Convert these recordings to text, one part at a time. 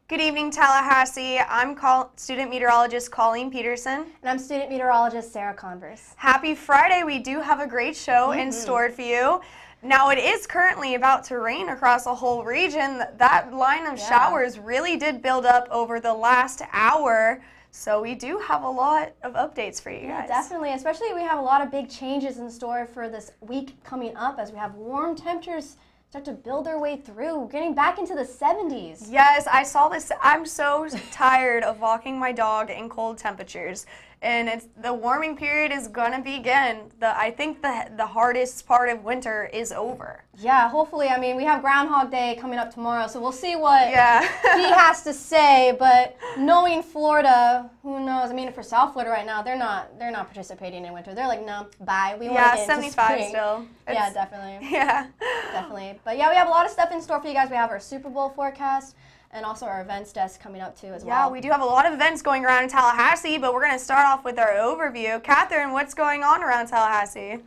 Good evening, Tallahassee. I'm student meteorologist Colleen Peterson. And I'm student meteorologist Sarah Converse. Happy Friday. We do have a great show in store for you. Now, it is currently about to rain across the whole region. That line of showers really did build up over the last hour. So we do have a lot of updates for you guys. Definitely, especially we have a lot of big changes in store for this week coming up as we have warm temperatures start to build their way through, getting back into the 70s. Yes, I saw this. I'm so tired of walking my dog in cold temperatures. And the warming period is gonna begin. I think the hardest part of winter is over. Yeah, hopefully. I mean, we have Groundhog Day coming up tomorrow, so we'll see what he has to say. But knowing Florida, who knows? I mean, for South Florida right now, they're not participating in winter. They're like, no, bye. We want to get into 75 spring. still. Yeah, definitely. Yeah, definitely. But yeah, we have a lot of stuff in store for you guys. We have our Super Bowl forecast. And also our events desk coming up too as well. Yeah, we do have a lot of events going around in Tallahassee, but we're going to start off with our overview. Catherine, what's going on around Tallahassee?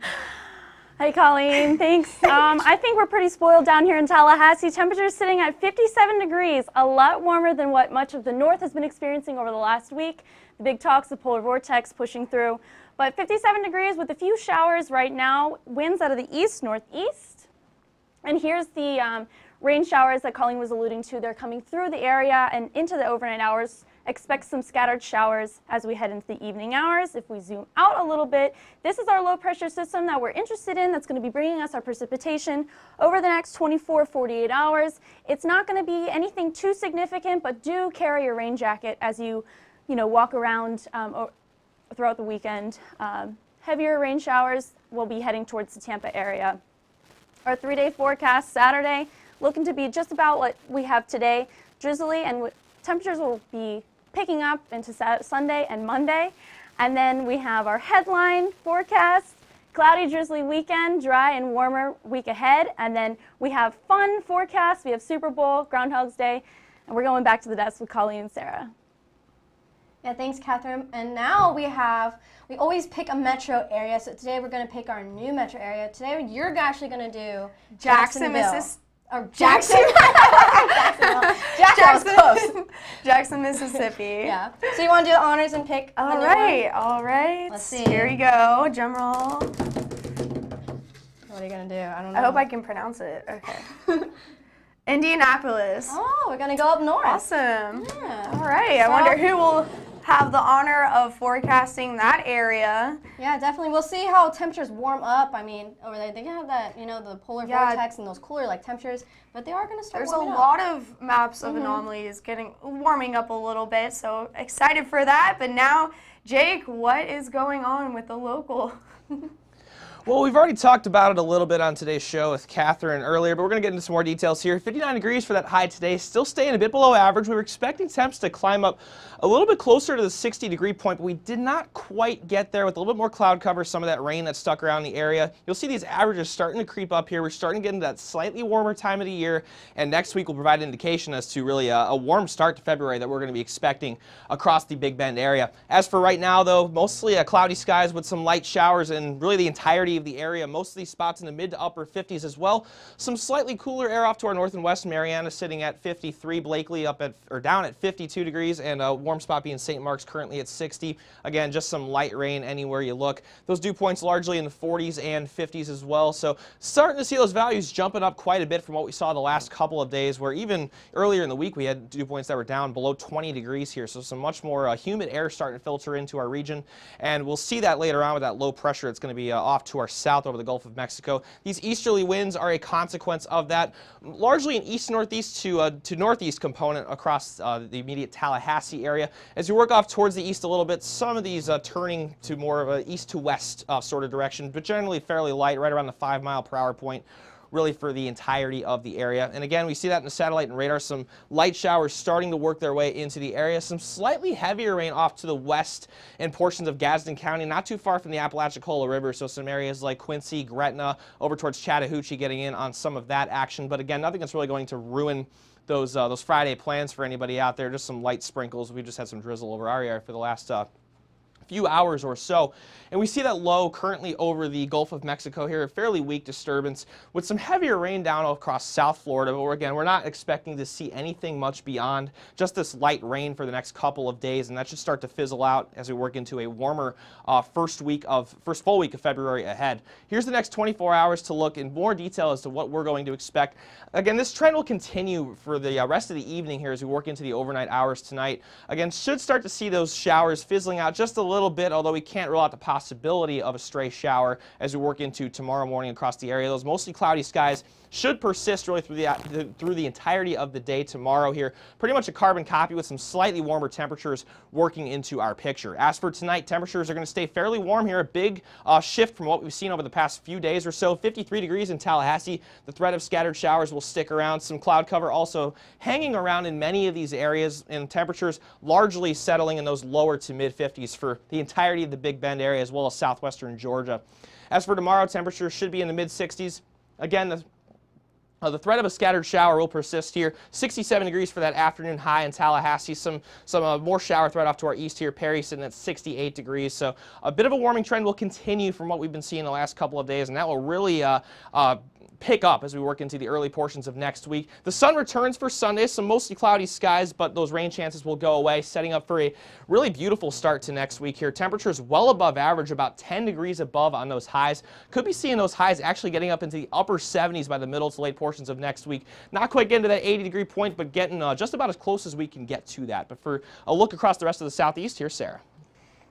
Hey, Colleen. Thanks. I think we're pretty spoiled down here in Tallahassee. Temperatures sitting at 57 degrees, a lot warmer than what much of the north has been experiencing over the last week. The big talks, the polar vortex pushing through. But 57 degrees with a few showers right now, winds out of the east-northeast. And here's the rain showers that Colleen was alluding to. They're coming through the area and into the overnight hours. Expect some scattered showers as we head into the evening hours. If we zoom out a little bit, this is our low pressure system that we're interested in that's going to be bringing us our precipitation over the next 24-48 hours. It's not going to be anything too significant, but do carry a rain jacket as you walk around throughout the weekend. Heavier rain showers will be heading towards the Tampa area. Our 3-day forecast Saturday looking to be just about what we have today, drizzly, and temperatures will be picking up into Sunday and Monday. And then we have our headline forecast, cloudy, drizzly weekend, dry and warmer week ahead. And then we have fun forecasts. We have Super Bowl, Groundhog's Day, and we're going back to the desk with Colleen and Sarah. Yeah, thanks, Catherine. And now we always pick a metro area. So today we're going to pick our new metro area. Today you're actually going to do Jackson, Mississippi. Or Jackson. Jackson. Close. Jackson, Mississippi. Yeah. So you want to do the honors and pick? All right. Let's see. Here we go. Drum roll. What are you gonna do? I don't know. I hope I can pronounce it. Okay. Indianapolis. Oh, we're gonna go up north. Awesome. Yeah. All right. I wonder who will have the honor of forecasting that area. Yeah, definitely. We'll see how temperatures warm up. I mean, over there they have that, the polar vortex and those cooler temperatures, but they are going to start warming up. There's a lot of maps of anomalies warming up a little bit, so excited for that. But now, Jake, what is going on with the local? Well, we've already talked about it a little bit on today's show with Catherine earlier, but we're going to get into some more details here. 59 degrees for that high today, still staying a bit below average. We were expecting temps to climb up a little bit closer to the 60-degree point, but we did not quite get there with a little bit more cloud cover, some of that rain that stuck around the area. You'll see these averages starting to creep up here. We're starting to get into that slightly warmer time of the year, and next week will provide an indication as to really a warm start to February that we're going to be expecting across the Big Bend area. As for right now, though, mostly cloudy skies with some light showers in really the entirety of the area. Most of these spots in the mid to upper 50s as well. Some slightly cooler air off to our north and west. Mariana sitting at 53, Blakely down at 52 degrees, and a warm spot being St. Mark's currently at 60. Again, just some light rain anywhere you look. Those dew points largely in the 40s and 50s as well. So starting to see those values jumping up quite a bit from what we saw the last couple of days, where even earlier in the week we had dew points that were down below 20 degrees here. So some much more humid air starting to filter into our region, and we'll see that later on with that low pressure. It's going to be off to our south over the Gulf of Mexico. These easterly winds are a consequence of that, largely an east-northeast to northeast component across the immediate Tallahassee area. As you work off towards the east a little bit, some of these turning to more of a east to west sort of direction, but generally fairly light, right around the 5-mile-per-hour point, really for the entirety of the area. And again, we see that in the satellite and radar, some light showers starting to work their way into the area. Some slightly heavier rain off to the west in portions of Gadsden County, not too far from the Apalachicola River, so some areas like Quincy, Gretna, over towards Chattahoochee getting in on some of that action. But again, nothing that's really going to ruin those Friday plans for anybody out there. Just some light sprinkles. We just had some drizzle over our area for the last few hours or so. And we see that low currently over the Gulf of Mexico here, a fairly weak disturbance with some heavier rain down across South Florida. But again, we're not expecting to see anything much beyond just this light rain for the next couple of days, and that should start to fizzle out as we work into a warmer first full week of February ahead. Here's the next 24 hours to look in more detail as to what we're going to expect. Again, this trend will continue for the rest of the evening here as we work into the overnight hours tonight. Again, should start to see those showers fizzling out just a little bit, although we can't rule out the possibility of a stray shower as we work into tomorrow morning across the area. Those mostly cloudy skies should persist really through the entirety of the day tomorrow here. Pretty much a carbon copy with some slightly warmer temperatures working into our picture. As for tonight, temperatures are going to stay fairly warm here. A big shift from what we've seen over the past few days or so. 53 degrees in Tallahassee. The threat of scattered showers will stick around. Some cloud cover also hanging around in many of these areas, and temperatures largely settling in those lower to mid 50s for the entirety of the Big Bend area as well as southwestern Georgia. As for tomorrow, temperatures should be in the mid 60s. Again, the threat of a scattered shower will persist here. 67 degrees for that afternoon high in Tallahassee. Some more shower threat off to our east here. Perry sitting at 68 degrees. So a bit of a warming trend will continue from what we've been seeing the last couple of days, and that will really pick up as we work into the early portions of next week. The sun returns for Sunday, some mostly cloudy skies, but those rain chances will go away, setting up for a really beautiful start to next week here. Temperatures well above average, about 10 degrees above on those highs. Could be seeing those highs actually getting up into the upper 70s by the middle to late portions of next week. Not quite getting to that 80-degree point, but getting just about as close as we can get to that. But for a look across the rest of the southeast, here's Sarah.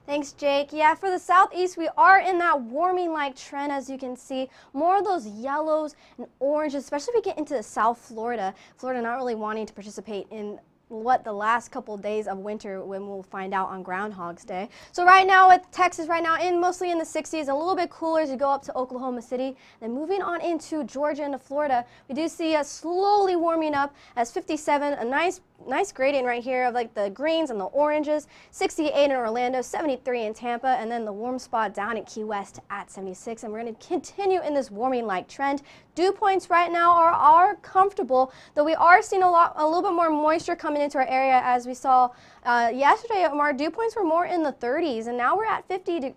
Thanks, Jake. Yeah, for the southeast, we are in that warming-like trend, as you can see. More of those yellows and oranges, especially if we get into the South Florida. Florida not really wanting to participate in what the last couple of days of winter, when we'll find out on Groundhog's Day. So right now with Texas right now mostly in the 60s, a little bit cooler as you go up to Oklahoma City. Then moving on into Georgia and Florida, we do see us slowly warming up as 57, a nice gradient right here of like the greens and the oranges. 68 in Orlando, 73 in Tampa, and then the warm spot down at Key West at 76. And we're going to continue in this warming like trend. Dew points right now are comfortable, though we are seeing a little bit more moisture coming into our area. As we saw yesterday, our dew points were more in the 30s, and now we're at 50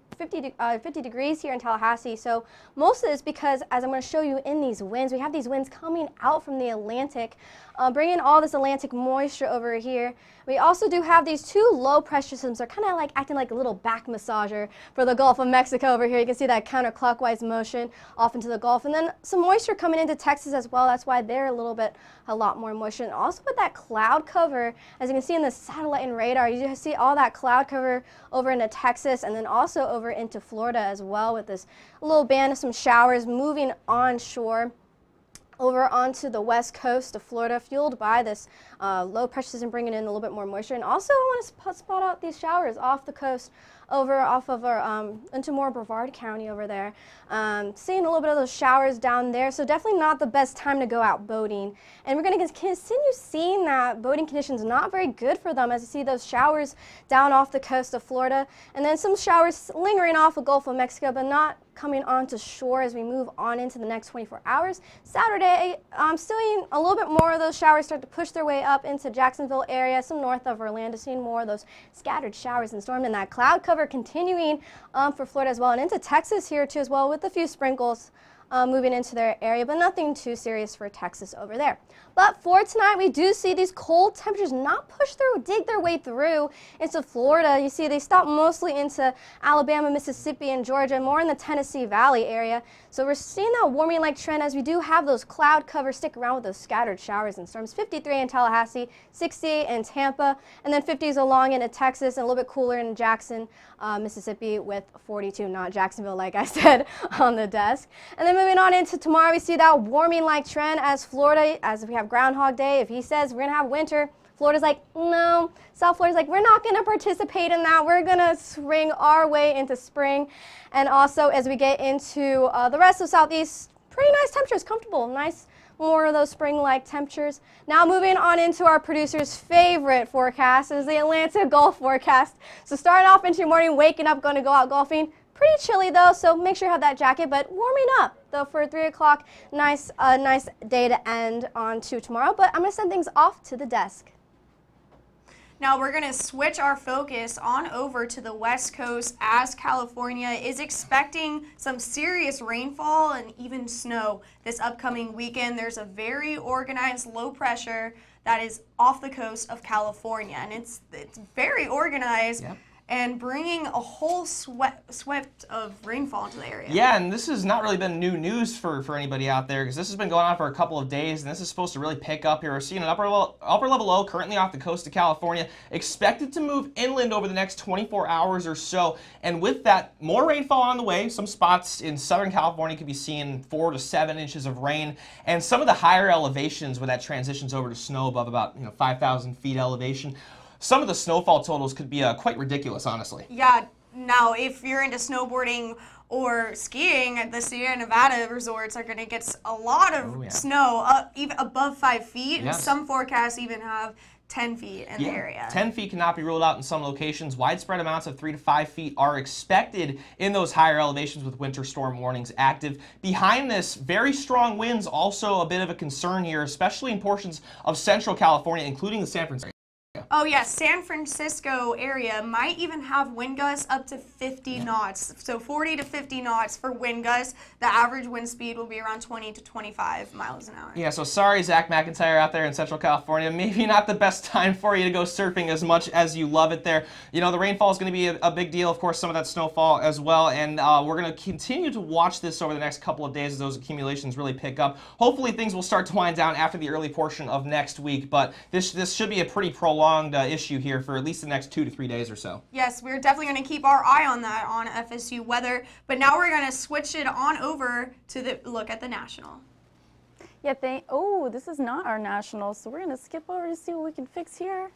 degrees here in Tallahassee. So most of this because, as I'm going to show you in these winds, we have these winds coming out from the Atlantic, bringing all this Atlantic moisture over here. We also do have these two low pressure systems. They're kind of like acting like a little back massager for the Gulf of Mexico over here. You can see that counterclockwise motion off into the Gulf, and then some moisture coming into Texas as well. That's why they're a lot more moisture. And also with that cloud cover, as you can see in the satellite and radar, you just see all that cloud cover over into Texas, and then also over into Florida as well, with this little band of some showers moving onshore over onto the west coast of Florida, fueled by this low pressure system bringing in a little bit more moisture. And also I want to spot out these showers off the coast off of our into more Brevard County over there. Seeing a little bit of those showers down there, so definitely not the best time to go out boating. And we're going to continue seeing that boating conditions not very good for them, as you see those showers down off the coast of Florida, and then some showers lingering off the Gulf of Mexico, but not coming onto shore as we move on into the next 24 hours. Saturday, I'm seeing a little bit more of those showers start to push their way up into Jacksonville area, some north of Orlando, seeing more of those scattered showers and storms, and that cloud cover continuing for Florida as well, and into Texas here too as well, with a few sprinkles moving into their area, but nothing too serious for Texas over there. But for tonight, we do see these cold temperatures not dig their way through into Florida. You see they stop mostly into Alabama, Mississippi, and Georgia, more in the Tennessee Valley area. So we're seeing that warming like trend as we do have those cloud covers stick around with those scattered showers and storms. 53 in Tallahassee, 60 in Tampa, and then 50s along into Texas, and a little bit cooler in Jackson, Mississippi, with 42, not Jacksonville like I said on the desk. And then moving on into tomorrow, we see that warming like trend as Florida, as we have Groundhog Day. If he says we're going to have winter, Florida's like, no. South Florida's like, we're not going to participate in that. We're going to swing our way into spring. And also, as we get into the rest of Southeast, pretty nice temperatures, comfortable, nice, more of those spring-like temperatures. Now moving on into our producer's favorite forecast is the Atlanta Gulf forecast. So starting off into your morning, waking up, going to go out golfing. Pretty chilly though, so make sure you have that jacket, but warming up though for 3 o'clock. Nice day to end on to tomorrow, but I'm going to send things off to the desk. Now we're going to switch our focus on over to the West Coast as California is expecting some serious rainfall and even snow this upcoming weekend. There's a very organized low pressure that is off the coast of California, and it's very organized. Yep. And bringing a whole swept of rainfall into the area. Yeah, and this has not really been new news for anybody out there, because this has been going on for a couple of days, and this is supposed to really pick up here. We're seeing an upper level low currently off the coast of California, expected to move inland over the next 24 hours or so. And with that, more rainfall on the way. Some spots in Southern California could be seeing 4 to 7 inches of rain, and some of the higher elevations where that transitions over to snow above about 5,000 feet elevation. Some of the snowfall totals could be quite ridiculous, honestly. Yeah, now if you're into snowboarding or skiing, the Sierra Nevada resorts are going to get a lot of snow, even above 5 feet. Yes. And some forecasts even have 10 feet in the area. 10 feet cannot be ruled out in some locations. Widespread amounts of 3 to 5 feet are expected in those higher elevations with winter storm warnings active. Behind this, very strong winds also a bit of a concern here, especially in portions of central California, including the San Francisco area. Oh yeah, San Francisco area might even have wind gusts up to 50 knots. So 40 to 50 knots for wind gusts. The average wind speed will be around 20 to 25 miles an hour. Yeah, so sorry Zach McIntyre out there in Central California. Maybe not the best time for you to go surfing as much as you love it there. The rainfall is going to be a big deal. Of course, some of that snowfall as well. And we're going to continue to watch this over the next couple of days as those accumulations really pick up. Hopefully things will start to wind down after the early portion of next week. But this should be a pretty prolonged issue here for at least the next 2 to 3 days or so. Yes, we're definitely going to keep our eye on that on FSU weather, but now we're going to switch it on over to the look at the national. Yeah, this is not our national, so we're going to skip over to see what we can fix here.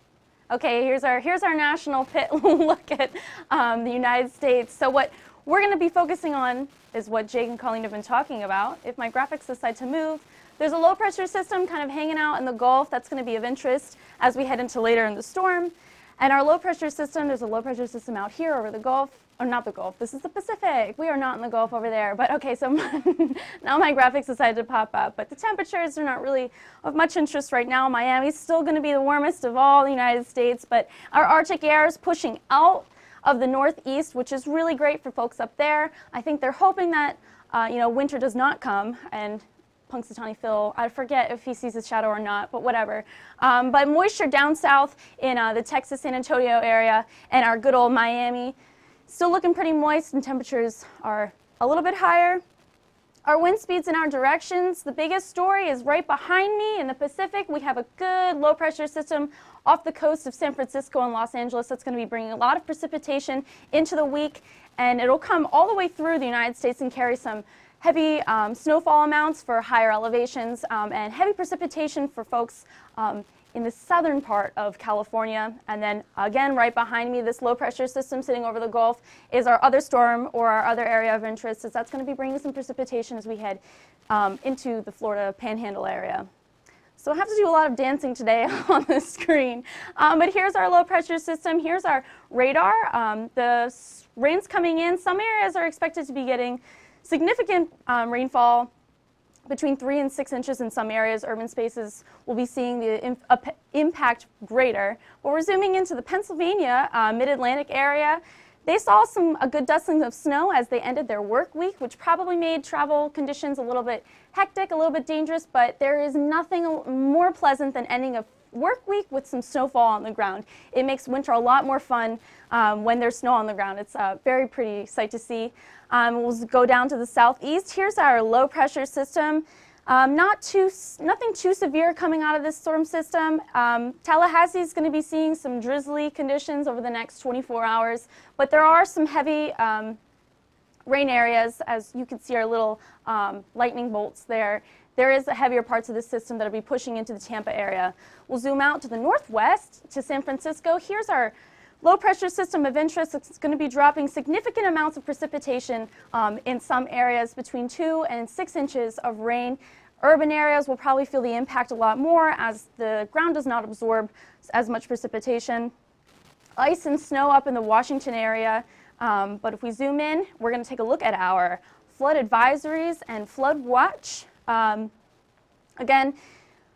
Okay, here's our national pit look at the United States. So what we're going to be focusing on is what Jake and Colleen have been talking about. If my graphics decide to move, there's a low pressure system kind of hanging out in the Gulf that's going to be of interest as we head into later in the storm. And our low pressure system, there's a low pressure system out here over the Gulf, or not the Gulf, this is the Pacific. We are not in the Gulf over there. But okay, so now my graphics decided to pop up. But the temperatures are not really of much interest right now. Miami's still going to be the warmest of all the United States, but our Arctic air is pushing out of the northeast, which is really great for folks up there. I think they're hoping that winter does not come, and Punxsutawney Phil, I forget if he sees his shadow or not, but whatever. But moisture down south in the Texas, San Antonio area and our good old Miami, still looking pretty moist, and temperatures are a little bit higher. Our wind speeds in our directions, the biggest story is right behind me in the Pacific. We have a good low pressure system off the coast of San Francisco and Los Angeles that's going to be bringing a lot of precipitation into the week, and it'll come all the way through the United States and carry some heavy snowfall amounts for higher elevations and heavy precipitation for folks in the southern part of California. And then again, right behind me, this low pressure system sitting over the Gulf is our other storm or our other area of interest, as that's going to be bringing some precipitation as we head into the Florida Panhandle area. So I have to do a lot of dancing today on the screen. But here's our low pressure system. Here's our radar. The rain's coming in. Some areas are expected to be getting significant rainfall, between 3 and 6 inches in some areas. Urban spaces will be seeing the impact greater. But we're zooming into the Pennsylvania mid-Atlantic area. They saw a good dusting of snow as they ended their work week, which probably made travel conditions a little bit hectic, a little bit dangerous, but there is nothing more pleasant than ending a work week with some snowfall on the ground. It makes winter a lot more fun when there's snow on the ground. It's a very pretty sight to see. We'll go down to the southeast. Here's our low pressure system. Nothing too severe coming out of this storm system. Tallahassee is going to be seeing some drizzly conditions over the next 24 hours, but there are some heavy rain areas. As you can see, our little lightning bolts there. There is heavier parts of the system that will be pushing into the Tampa area. We'll zoom out to the northwest to San Francisco. Here's our low pressure system of interest. It's going to be dropping significant amounts of precipitation in some areas, between 2 and 6 inches of rain. Urban areas will probably feel the impact a lot more as the ground does not absorb as much precipitation. Ice and snow up in the Washington area. But if we zoom in, we're going to take a look at our flood advisories and flood watch. Again,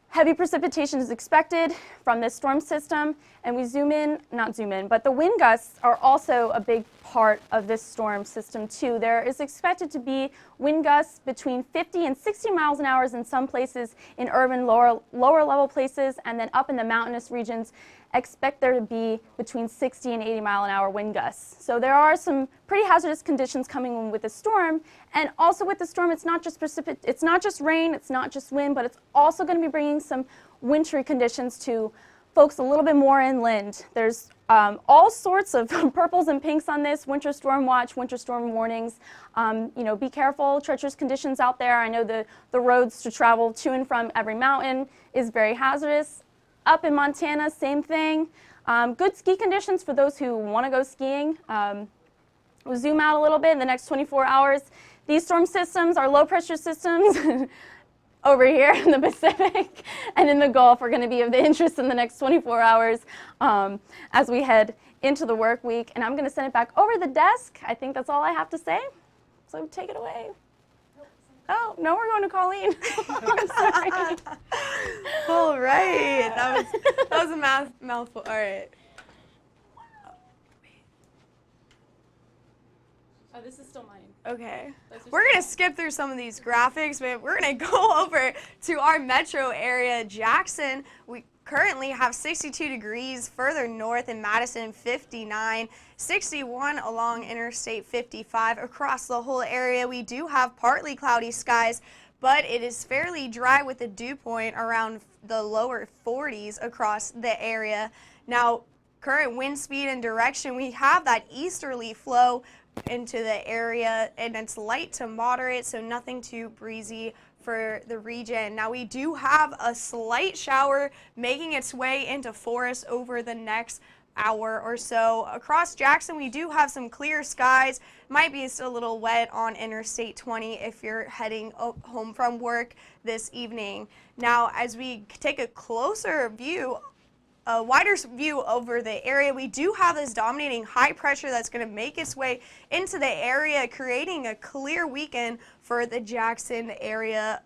heavy precipitation is expected from this storm system, and we not zoom in, but the wind gusts are also a big part of this storm system too. There is expected to be wind gusts between 50 and 60 miles an hour in some places in urban lower level places, and then up in the mountainous regions, expect there to be between 60 and 80 mile an hour wind gusts. So there are some pretty hazardous conditions coming in with the storm, and also with the storm, it's not just it's not just rain, it's not just wind, but it's also going to be bringing some wintry conditions to folks a little bit more inland. There's all sorts of purples and pinks on this, winter storm watch, winter storm warnings. You know, be careful, treacherous conditions out there. I know the roads to travel to and from every mountain is very hazardous. Up in Montana, same thing. Good ski conditions for those who want to go skiing. We'll zoom out a little bit in the next 24 hours. These storm systems are low pressure systems over here in the Pacific and in the Gulf are going to be of the interest in the next 24 hours as we head into the work week. And I'm going to send it back over the desk. I think that's all I have to say. So take it away. Oh, no, we're going to Colleen. I'm sorry. All right. That was a mouthful. All right. Oh, this is still mine. Okay. We're going to skip through some of these graphics, but we're going to go over to our metro area, Jackson. We currently have 62 degrees further north in Madison, 59, 61 along Interstate 55. Across the whole area, we do have partly cloudy skies, but it is fairly dry with a dew point around the lower 40s across the area. Now, current wind speed and direction, we have that easterly flow into the area, and it's light to moderate, so nothing too breezy for the region. Now we do have a slight shower making its way into Forest over the next hour or so. Across Jackson, we do have some clear skies. Might be a little wet on Interstate 20 if you're heading home from work this evening. Now, as we take a closer view, a wider view over the area, we do have this dominating high pressure that's going to make its way into the area, creating a clear weekend for the Jackson area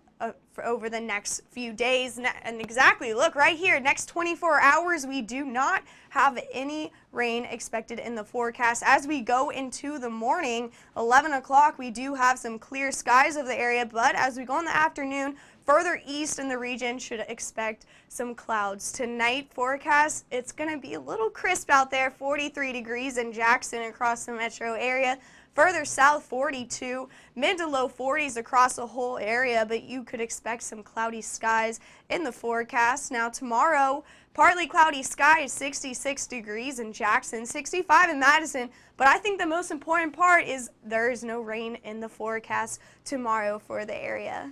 for over the next few days. And exactly, look right here, next 24 hours, we do not have any rain expected in the forecast. As we go into the morning, 11 o'clock, we do have some clear skies of the area, but as we go in the afternoon, further east in the region should expect some clouds. Tonight forecast, it's going to be a little crisp out there, 43 degrees in Jackson across the metro area. Further south, 42, mid to low 40s across the whole area, but you could expect some cloudy skies in the forecast. Now tomorrow, partly cloudy skies, 66 degrees in Jackson, 65 in Madison, but I think the most important part is there is no rain in the forecast tomorrow for the area.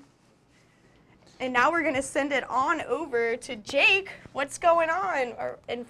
And now we're going to send it on over to Jake. What's going on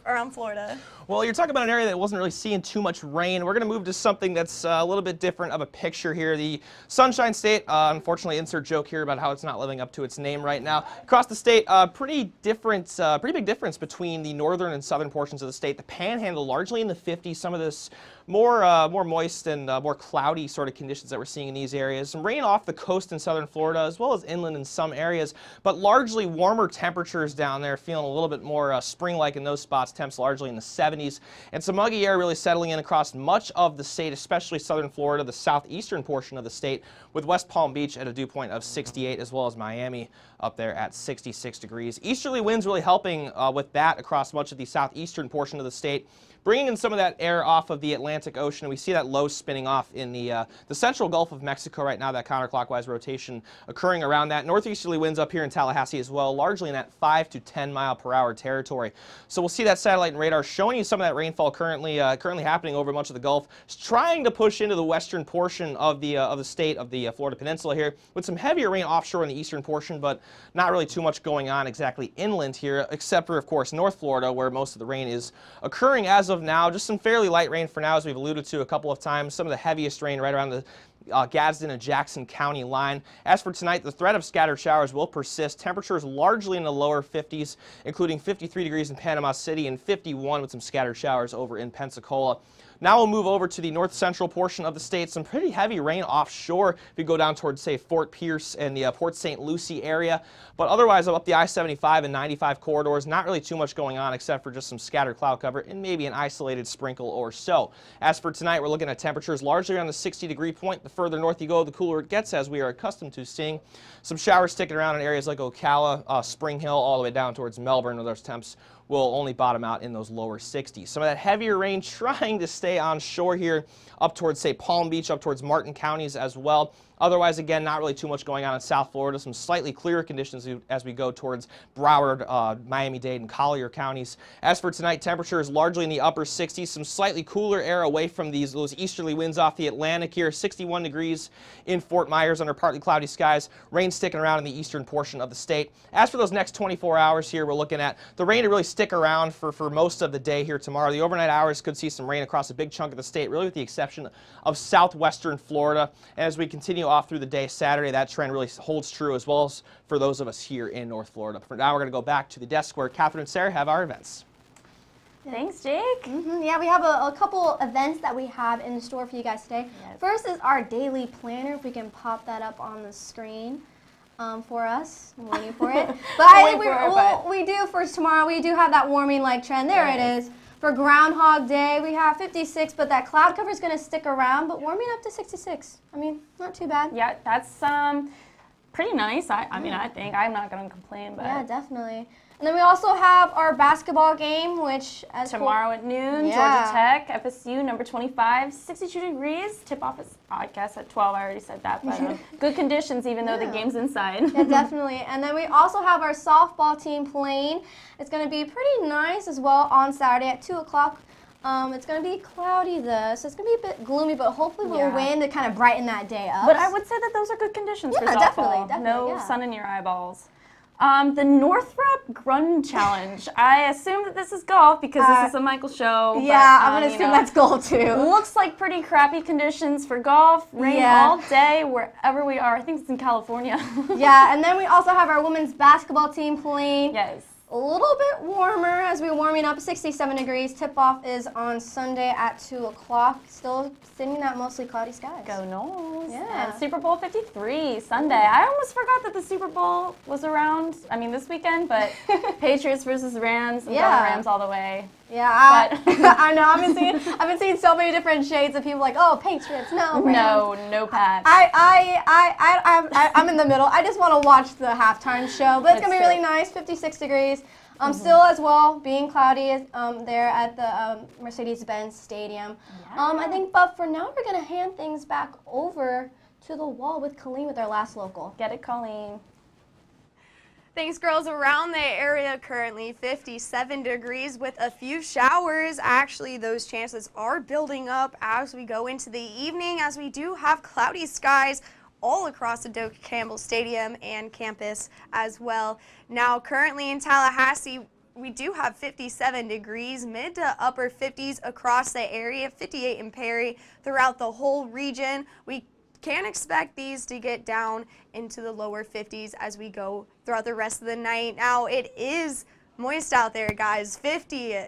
around Florida? Well, you're talking about an area that wasn't really seeing too much rain. We're going to move to something that's a little bit different of a picture here. The Sunshine State, unfortunately, insert joke here about how it's not living up to its name right now. Across the state, pretty big difference between the northern and southern portions of the state. The Panhandle largely in the 50s. Some of this more moist and more cloudy sort of conditions that we're seeing in these areas. Some rain off the coast in southern Florida as well as inland in some areas, but largely warmer temperatures down there, feeling a little bit more spring-like in those spots. Temps largely in the 70s, and some muggy air really settling in across much of the state, especially southern Florida, the southeastern portion of the state, with West Palm Beach at a dew point of 68, as well as Miami up there at 66 degrees. Easterly winds really helping with that across much of the southeastern portion of the state, bringing in some of that air off of the Atlantic Ocean. We see that low spinning off in the central Gulf of Mexico right now, that counterclockwise rotation occurring around that. Northeasterly winds up here in Tallahassee as well, largely in that 5 to 10 mile per hour territory. So we'll see that satellite and radar showing you some of that rainfall currently happening over much of the Gulf. It's trying to push into the western portion of the state, of the Florida Peninsula here, with some heavier rain offshore in the eastern portion, but not really too much going on exactly inland here, except for, of course, North Florida, where most of the rain is occurring as of now. Just some fairly light rain for now, as we've alluded to a couple of times. Some of the heaviest rain right around the Gadsden and Jackson County line. As for tonight, the threat of scattered showers will persist. Temperatures largely in the lower 50s, including 53 degrees in Panama City and 51 with some scattered showers over in Pensacola. Now we'll move over to the north central portion of the state. Some pretty heavy rain offshore if you go down towards, say, Fort Pierce and the Port St. Lucie area. But otherwise, up the I-75 and 95 corridors, not really too much going on except for just some scattered cloud cover and maybe an isolated sprinkle or so. As for tonight, we're looking at temperatures largely around the 60-degree point. The further north you go, the cooler it gets, as we are accustomed to seeing. Some showers sticking around in areas like Ocala, Spring Hill, all the way down towards Melbourne, where those temps will only bottom out in those lower 60s. Some of that heavier rain trying to stay on shore here up towards, say, Palm Beach, up towards Martin counties as well. Otherwise, again, not really too much going on in South Florida. Some slightly clearer conditions as we go towards Broward, Miami-Dade, and Collier counties. As for tonight, temperature is largely in the upper 60s. Some slightly cooler air away from those easterly winds off the Atlantic here. 61 degrees in Fort Myers under partly cloudy skies. Rain sticking around in the eastern portion of the state. As for those next 24 hours here, we're looking at the rain to really stick around for most of the day here tomorrow. The overnight hours could see some rain across a big chunk of the state, really with the exception of southwestern Florida. And as we continue off through the day Saturday, that trend really holds true, as well as for those of us here in North Florida. For now, we're going to go back to the desk where Catherine and Sarah have our events. Thanks, Jake. Yeah, we have a couple events that we have in store for you guys today. Yes. First is our daily planner. If we can pop that up on the screen for us. I'm waiting for it. But I think we do for tomorrow. We do have that warming like trend. There it is. For Groundhog Day, we have 56, but that cloud cover is going to stick around, but warming up to 66. I mean, not too bad. Yeah, that's pretty nice. I mean, I think. I'm not going to complain. But yeah, definitely. And then we also have our basketball game, which tomorrow at noon, Georgia Tech, FSU, number 25, 62 degrees. Tip-off is, I guess, at 12. I already said that, but good conditions, even though the game's inside. Yeah, definitely. And then we also have our softball team playing. It's going to be pretty nice as well on Saturday at 2 o'clock. It's going to be cloudy, though, so it's going to be a bit gloomy, but hopefully we'll win to kind of brighten that day up. But I would say that those are good conditions for softball. Definitely, no sun in your eyeballs. The Northrop Grun Challenge. I assume that this is golf because this is a Michael show. Yeah, but, I'm going to assume that's golf too. Looks like pretty crappy conditions for golf. Rain all day wherever we are. I think it's in California. Yeah, and then we also have our women's basketball team playing. Yes. A little bit warmer as we're warming up, 67 degrees. Tip-off is on Sunday at 2 o'clock. Still sitting at mostly cloudy skies. Go Noles. Yeah. And Super Bowl 53, Sunday. I almost forgot that the Super Bowl was around, this weekend, but Patriots versus Rams, and Rams all the way. Yeah, I know. I've been seeing so many different shades of people like, oh, Patriots, no, Rams. No Pats. I'm in the middle. I just want to watch the halftime show, but it's going to be really nice, 56 degrees. Still as well, being cloudy there at the Mercedes-Benz Stadium. I think, but for now, we're going to hand things back over to the wall with Colleen with our last local. Get it, Colleen. Thanks, girls. Around the area currently 57 degrees with a few showers. Actually, those chances are building up as we go into the evening, as we do have cloudy skies all across the Doak Campbell Stadium and campus as well. Now, currently in Tallahassee, we do have 57 degrees, mid to upper 50s across the area, 58 in Perry throughout the whole region. We can expect these to get down into the lower 50s as we go throughout the rest of the night. Now, it is moist out there, guys. 50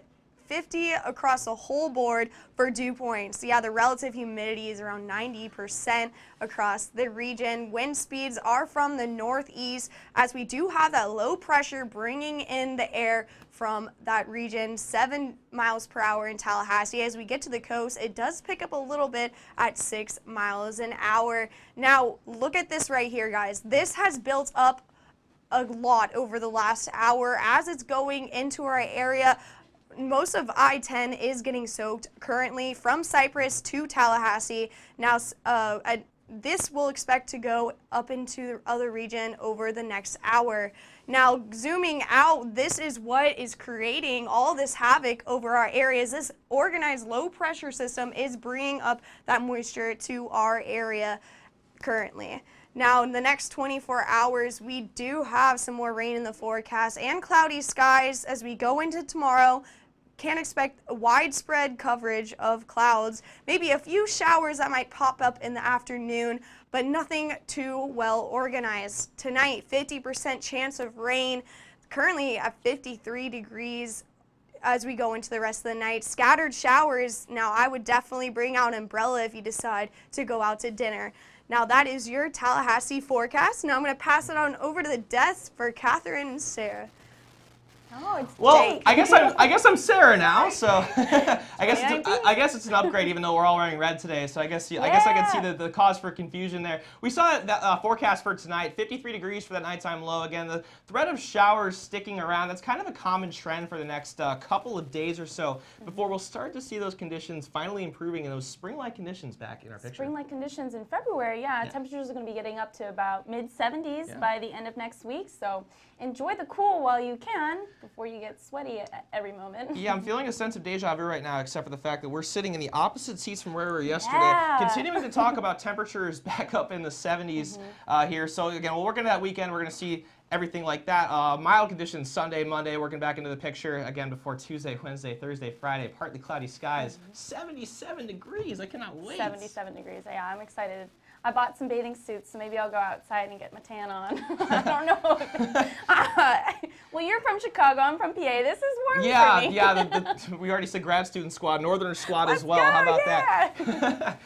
across the whole board for dew points. Yeah, the relative humidity is around 90% across the region. Wind speeds are from the northeast, as we do have that low pressure bringing in the air from that region, 7 miles per hour in Tallahassee. As we get to the coast, it does pick up a little bit at 6 miles an hour. Now, look at this right here, guys. This has built up a lot over the last hour as it's going into our area. Most of I-10 is getting soaked currently from Cypress to Tallahassee. Now, this will expect to go up into the other region over the next hour. Now, zooming out, this is what is creating all this havoc over our areas. This organized low pressure system is bringing up that moisture to our area currently. Now, in the next 24 hours, we do have some more rain in the forecast and cloudy skies as we go into tomorrow. Can expect a widespread coverage of clouds, maybe a few showers that might pop up in the afternoon, but nothing too well organized. Tonight, 50% chance of rain, currently at 53 degrees as we go into the rest of the night. Scattered showers. Now, I would definitely bring out an umbrella if you decide to go out to dinner. Now, that is your Tallahassee forecast. Now, I'm going to pass it on over to the desk for Catherine and Sarah. Oh, it's well, I guess I'm Sarah now, so I guess it's an upgrade, even though we're all wearing red today. So I guess I can see the cause for confusion there. We saw that forecast for tonight: 53 degrees for that nighttime low. Again, the threat of showers sticking around. That's kind of a common trend for the next couple of days or so before we'll start to see those conditions finally improving and those spring-like conditions back in our picture. Spring-like conditions in February, yeah. Temperatures are going to be getting up to about mid-70s by the end of next week. So enjoy the cool while you can, before you get sweaty at every moment. Yeah, I'm feeling a sense of deja vu right now, except for the fact that we're sitting in the opposite seats from where we were yesterday, continuing to talk about temperatures back up in the 70s here. So again, we'll work into that weekend. We're going to see everything like that. Mild conditions Sunday, Monday, working back into the picture again before Tuesday, Wednesday, Thursday, Friday. Partly cloudy skies, 77 degrees. I cannot wait. 77 degrees. Yeah, I'm excited. I bought some bathing suits, so maybe I'll go outside and get my tan on. I don't know. Well, you're from Chicago. I'm from PA. This is warm for me. Yeah. We already said grad student squad, Northern squad as well. How about that?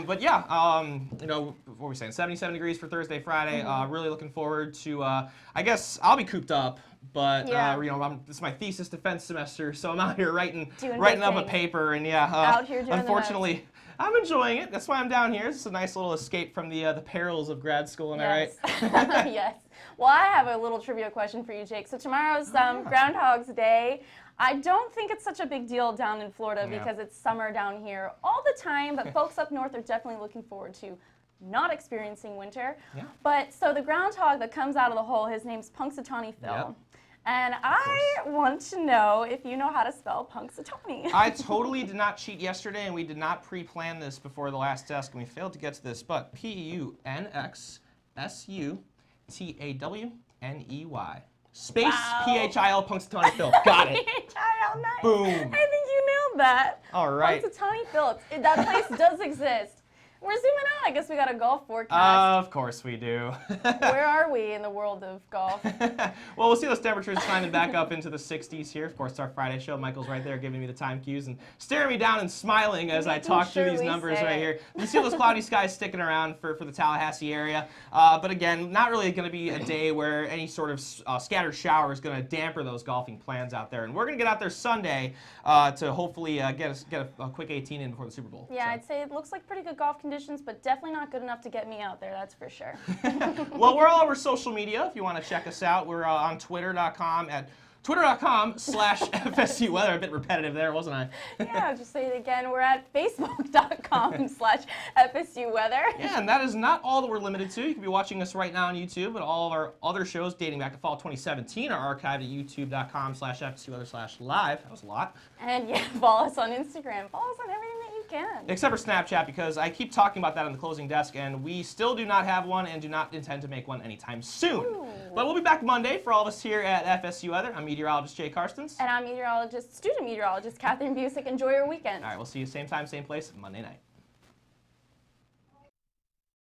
But yeah, you know, what were we saying? 77 degrees for Thursday, Friday. Really looking forward to. I guess I'll be cooped up, but you know, this is my thesis defense semester, so I'm out here writing up a paper, and out here doing unfortunately. I'm enjoying it. That's why I'm down here. It's a nice little escape from the perils of grad school, am I right? Yes. Well, I have a little trivia question for you, Jake. So tomorrow's Groundhog's Day. I don't think it's such a big deal down in Florida because it's summer down here all the time, but folks up north are definitely looking forward to not experiencing winter. Yeah. But so the groundhog that comes out of the hole, his name's Punxsutawney Phil. Yep. And I want to know if you know how to spell Punxsutawney. I totally did not cheat yesterday, and we did not pre-plan this before the last desk, and we failed to get to this, but Punxsutawney. Space Phil. Punxsutawney Phil. Got it. Phil, nice. Boom. I think you nailed that. All right. Punxsutawney Phil. That place does exist. We're zooming out. I guess we got a golf forecast. Of course we do. Where are we in the world of golf? Well, we'll see those temperatures climbing back up into the 60s here. Of course, it's our Friday show. Michael's right there giving me the time cues and staring me down and smiling as I talk through these numbers right here. You see those cloudy skies sticking around for the Tallahassee area. But again, not really going to be a day where any sort of scattered shower is going to damper those golfing plans out there. And we're going to get out there Sunday to hopefully get a quick 18 in before the Super Bowl. Yeah, I'd say it looks like pretty good golf conditions, but definitely not good enough to get me out there, that's for sure. Well, we're all over social media if you want to check us out. We're on twitter.com at twitter.com/FSU weather. A bit repetitive there, wasn't I? Yeah, I'll just say it again. We're at facebook.com/FSU weather. Yeah, and that is not all that we're limited to. You can be watching us right now on YouTube, but all of our other shows dating back to fall 2017 are archived at youtube.com/FSU weather/live. That was a lot. And yeah, follow us on Instagram. Follow us on everything that you can. Except for Snapchat, because I keep talking about that on the closing desk, and we still do not have one and do not intend to make one anytime soon. Ooh. But we'll be back Monday for all of us here at FSU Weather. I'm meteorologist Jay Karstens. And I'm student meteorologist Catherine Busick. Enjoy your weekend. All right, we'll see you same time, same place Monday night.